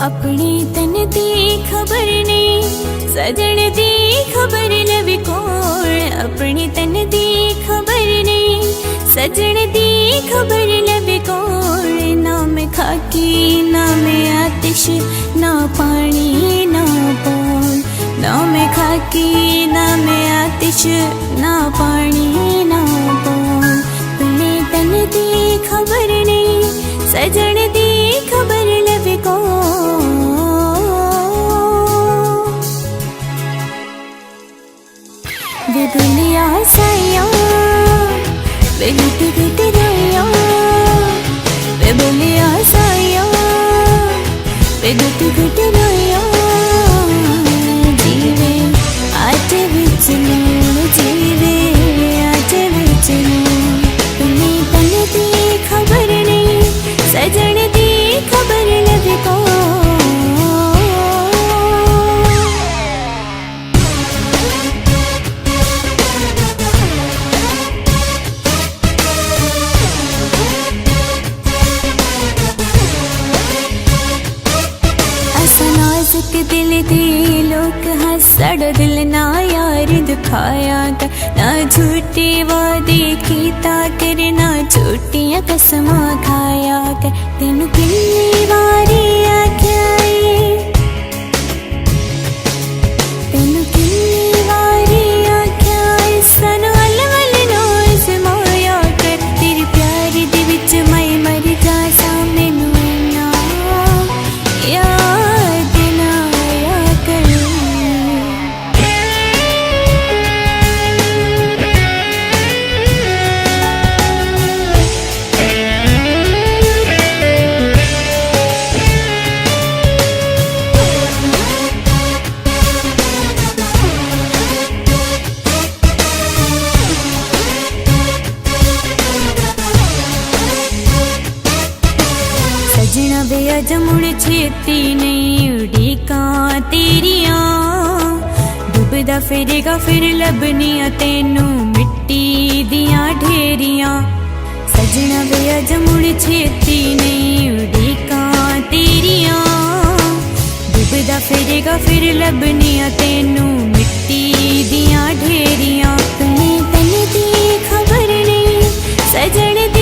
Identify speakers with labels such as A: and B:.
A: अपनी तन दी खबर नहीं, सजन दी खबर लवी कोल। अपनी तन दी खबर नहीं, सजन दी खबर लवी कोल। ना मैं खाकी ना मैं आतिश, ना पानी ना पौन। ना मैं खाकी ना मैं आतिश, ना पानी ना पौन। अपनी तन दी खबर नहीं, सजन दी खबर लवी कोल। वे दुनिया साया वे गुट गुट रोया, वे दुनिया साया वे गुट गुट रोया। जीवे आज बिच नून, जीवे आज बिच नून। अपनी तन दी खबर नहीं, सजन दी खबर लवी कोल। नाजुक दिल दे लोग हसड़ दिल ना यार दिखाया कर। ना झूठे वादे कीता कर, ना झूठियां कसमां खाया कर। तेनू किन्नी वारी आख्या तेनू किन्नी वारी आख्या सानू अल वल नो इज़माया कर। तेरे प्यार दे विच मैं मर जा सा, मैनू इन्ना याद ना आया कर। सजना वे अज मुड़ छेती नहीं उड़ीकां तेरियां। डुबदा फिरेगा फिर लभनियां तेनू मिट्टी दियां ढेरियां। सजना वे अज मुड़ छेती नहीं उड़ीकां तेरियां। डुबदा फिरेगा फिर लभनियां तेनू मिट्टी दियां ढेरियां। अपनी तन दी खबर नहीं, सजन दी